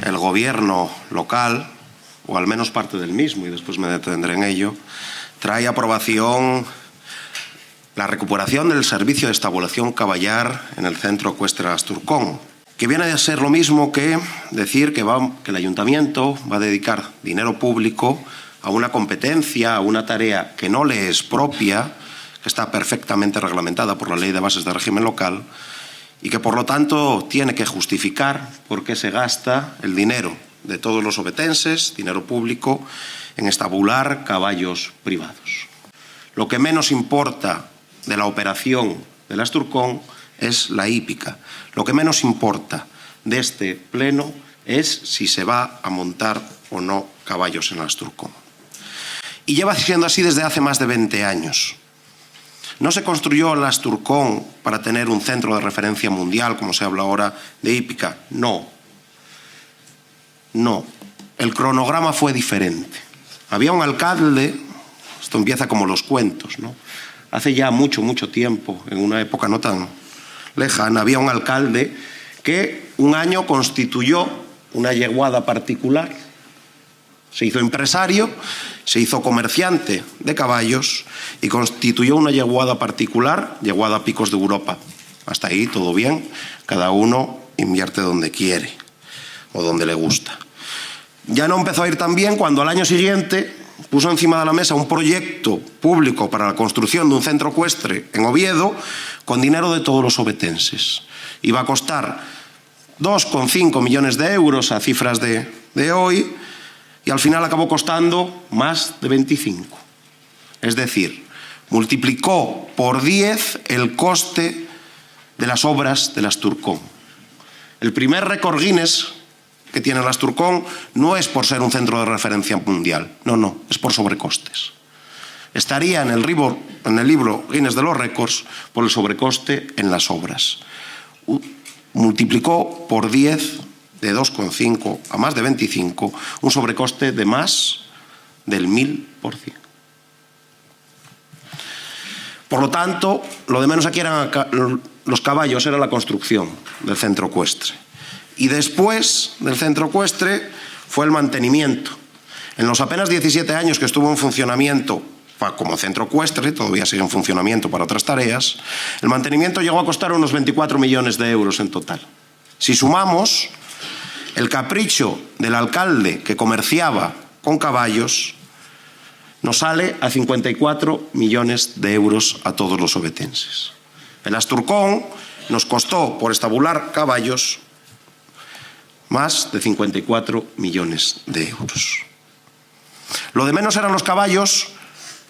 el gobierno local, o al menos parte del mismo, y después me detendré en ello, trae a aprobación la recuperación del servicio de estabulación caballar en el centro ecuestre Asturcón, que viene a ser lo mismo que decir que el ayuntamiento va a dedicar dinero público a una competencia, a una tarea que no le es propia, que está perfectamente reglamentada por la Ley de Bases de Régimen Local y que, por lo tanto, tiene que justificar por qué se gasta el dinero de todos los ovetenses, dinero público, en estabular caballos privados. Lo que menos importa de la operación del Asturcón es la hípica. Lo que menos importa de este pleno es si se va a montar o no caballos en el Asturcón. Y lleva siendo así desde hace más de 20 años. No se construyó el Asturcón para tener un centro de referencia mundial, como se habla ahora de hípica. No. No. El cronograma fue diferente. Había un alcalde, esto empieza como los cuentos, ¿no? Hace ya mucho, mucho tiempo, en una época no tan lejana, había un alcalde que un año constituyó una yeguada particular. Se hizo empresario, se hizo comerciante de caballos y constituyó una yeguada particular, yeguada Picos de Europa. Hasta ahí todo bien, cada uno invierte donde quiere o donde le gusta. Ya no empezó a ir tan bien cuando al año siguiente puso encima de la mesa un proyecto público para la construcción de un centro ecuestre en Oviedo con dinero de todos los ovetenses. Iba a costar 2,5 millones de euros a cifras de hoy y al final acabó costando más de 25. Es decir, multiplicó por 10 el coste de las obras del Asturcón. El primer récord Guinness que tiene el Asturcón no es por ser un centro de referencia mundial, no, es por sobrecostes. Estaría en el libro Guinness de los récords por el sobrecoste en las obras. Multiplicó por 10, de 2,5 a más de 25, un sobrecoste de más del 1000%. Por lo tanto, lo de menos aquí eran los caballos, era la construcción del centro ecuestre. Y después del centro ecuestre fue el mantenimiento. En los apenas 17 años que estuvo en funcionamiento como centro ecuestre, todavía sigue en funcionamiento para otras tareas, el mantenimiento llegó a costar unos 24 millones de euros en total. Si sumamos el capricho del alcalde que comerciaba con caballos, nos sale a 54 millones de euros a todos los ovetenses. El Asturcón nos costó, por estabular caballos, más de 54 millones de euros. Lo de menos eran los caballos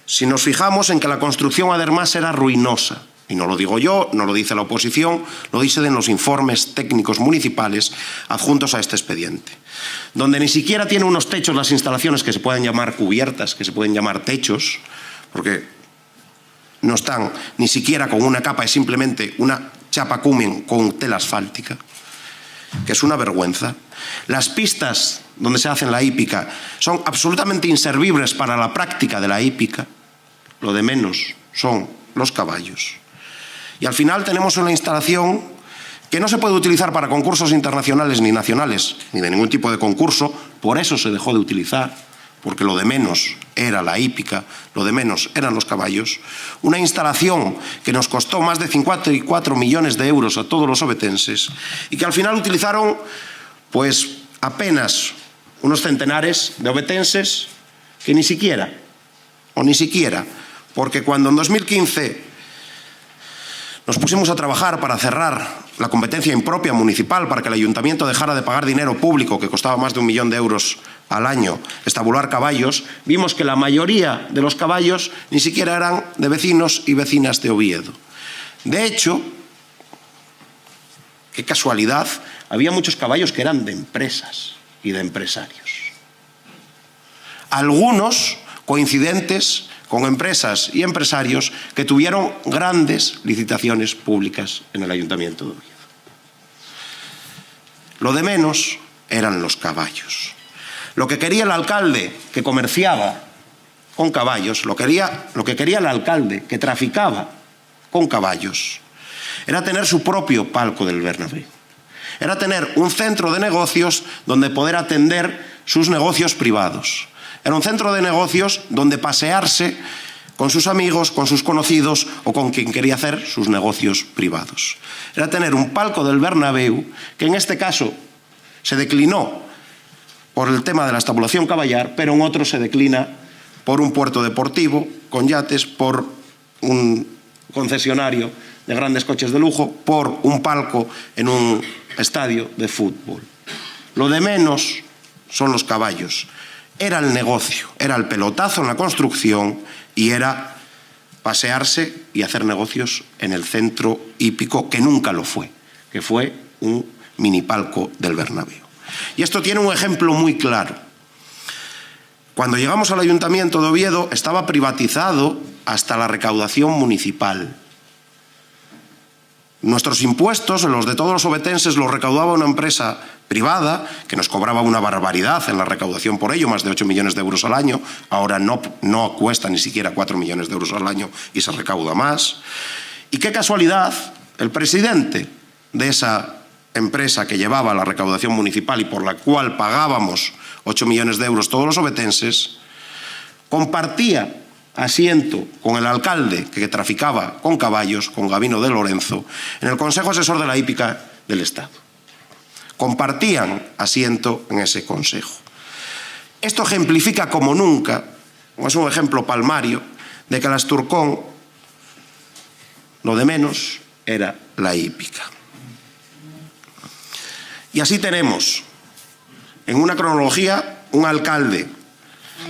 si nos fijamos en que la construcción además era ruinosa. Y no lo digo yo, no lo dice la oposición, lo dicen en los informes técnicos municipales adjuntos a este expediente. Donde ni siquiera tiene unos techos las instalaciones que se pueden llamar cubiertas, que se pueden llamar techos, porque no están ni siquiera con una capa, es simplemente una chapa cumen con tela asfáltica, que es una vergüenza. Las pistas donde se hace la hípica son absolutamente inservibles para la práctica de la hípica. Lo de menos son los caballos. Y al final tenemos una instalación que no se puede utilizar para concursos internacionales ni nacionales, ni de ningún tipo de concurso. Por eso se dejó de utilizar, porque lo de menos era la hípica, lo de menos eran los caballos. Una instalación que nos costó más de 54 millones de euros a todos los ovetenses y que al final utilizaron pues apenas unos centenares de ovetenses que ni siquiera, porque cuando en 2015 nos pusimos a trabajar para cerrar la competencia impropia municipal para que el ayuntamiento dejara de pagar dinero público que costaba más de 1 millón de euros al año estabular caballos, vimos que la mayoría de los caballos ni siquiera eran de vecinos y vecinas de Oviedo. De hecho, qué casualidad, había muchos caballos que eran de empresas y de empresarios. Algunos coincidentes con empresas y empresarios que tuvieron grandes licitaciones públicas en el Ayuntamiento de Oviedo. Lo de menos eran los caballos. Lo que quería el alcalde que comerciaba con caballos, lo que quería el alcalde que traficaba con caballos, era tener su propio palco del Bernabéu. era tener un centro de negocios donde poder atender sus negocios privados. Era un centro de negocios donde pasearse con sus amigos, con sus conocidos o con quien quería hacer sus negocios privados. Era tener un palco del Bernabéu, que en este caso se declinó por el tema de la estabulación caballar, pero en otro se declina por un puerto deportivo con yates, por un concesionario de grandes coches de lujo, por un palco en un estadio de fútbol. Lo de menos son los caballos. Era el negocio, era el pelotazo en la construcción y era pasearse y hacer negocios en el centro hípico, que nunca lo fue, que fue un minipalco del Bernabéu. Y esto tiene un ejemplo muy claro. Cuando llegamos al Ayuntamiento de Oviedo estaba privatizado hasta la recaudación municipal. Nuestros impuestos, los de todos los ovetenses, los recaudaba una empresa privada que nos cobraba una barbaridad en la recaudación por ello, más de 8 millones de euros al año. Ahora no cuesta ni siquiera 4 millones de euros al año y se recauda más. Y qué casualidad, el presidente de esa empresa que llevaba la recaudación municipal y por la cual pagábamos 8 millones de euros todos los ovetenses, compartía asiento con el alcalde que traficaba con caballos, con Gabino de Lorenzo, en el Consejo Asesor de la Hípica del Estado. Compartían asiento en ese consejo. Esto ejemplifica como nunca, es un ejemplo palmario, de que a Asturcón lo de menos era la hípica. Y así tenemos, en una cronología, un alcalde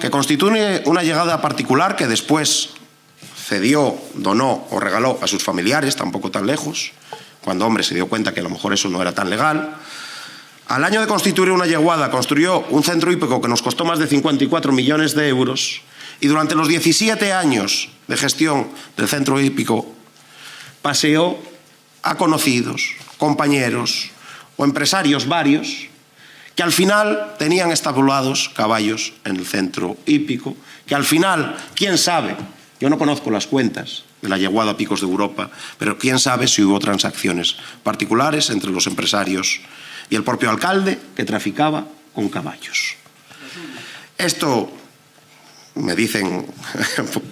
que constituye una llegada particular que después cedió, donó o regaló a sus familiares, tampoco tan lejos, cuando, hombre, se dio cuenta que a lo mejor eso no era tan legal. Al año de constituir una yeguada, construyó un centro hípico que nos costó más de 54 millones de euros y durante los 17 años de gestión del centro hípico paseó a conocidos, compañeros o empresarios varios que al final tenían estabulados caballos en el centro hípico, que al final, quién sabe, yo no conozco las cuentas de la yeguada Picos de Europa, pero quién sabe si hubo transacciones particulares entre los empresarios y el propio alcalde que traficaba con caballos. Esto me dicen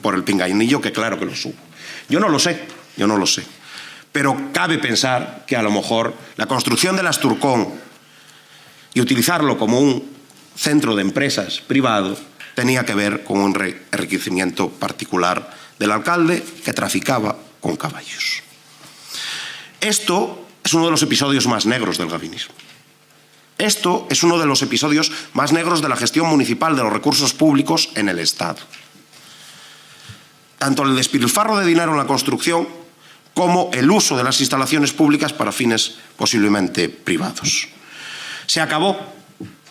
por el pinganillo que claro que lo supo. Yo no lo sé, pero cabe pensar que a lo mejor la construcción del Asturcón y utilizarlo como un centro de empresas privado tenía que ver con un enriquecimiento particular del alcalde que traficaba con caballos. Esto es uno de los episodios más negros del gabinismo. Esto es uno de los episodios más negros de la gestión municipal de los recursos públicos en el Estado. Tanto el despilfarro de dinero en la construcción como el uso de las instalaciones públicas para fines posiblemente privados. Se acabó.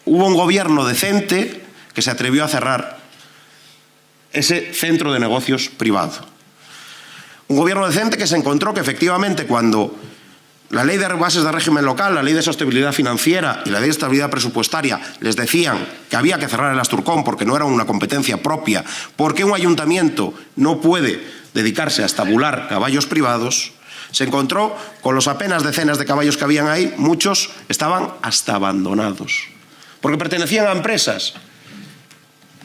Hubo un gobierno decente que se atrevió a cerrar ese centro de negocios privado. Un gobierno decente que se encontró que efectivamente cuando la ley de bases de régimen local, la ley de sostenibilidad financiera y la ley de estabilidad presupuestaria les decían que había que cerrar el Asturcón porque no era una competencia propia, porque un ayuntamiento no puede dedicarse a estabular caballos privados, se encontró con los apenas decenas de caballos que habían ahí, muchos estaban hasta abandonados, porque pertenecían a empresas.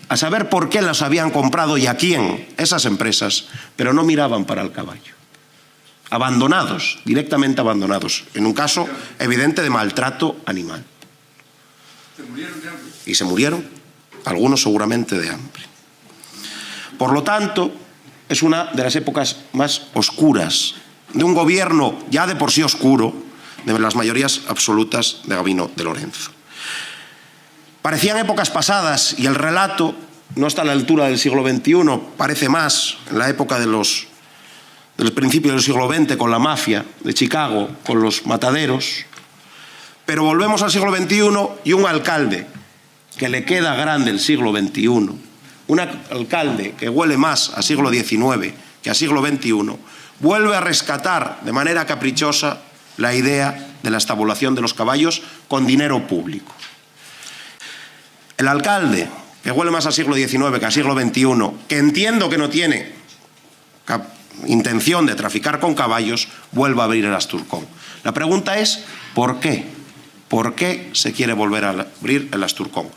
A saber por qué las habían comprado y a quién esas empresas, pero no miraban para el caballo. Abandonados, directamente abandonados, en un caso evidente de maltrato animal. Y se murieron, algunos seguramente de hambre. Por lo tanto, es una de las épocas más oscuras de un gobierno ya de por sí oscuro, de las mayorías absolutas de Gabino de Lorenzo. Parecían épocas pasadas y el relato no está a la altura del siglo XXI, parece más en la época del principio del siglo XX con la mafia de Chicago, con los mataderos, pero volvemos al siglo XXI y un alcalde que le queda grande el siglo XXI, un alcalde que huele más a siglo XIX que a siglo XXI, vuelve a rescatar de manera caprichosa la idea de la estabulación de los caballos con dinero público. El alcalde, que huele más al siglo XIX que al siglo XXI, que entiendo que no tiene intención de traficar con caballos, vuelve a abrir el Asturcón. La pregunta es, ¿por qué? ¿Por qué se quiere volver a abrir el Asturcón?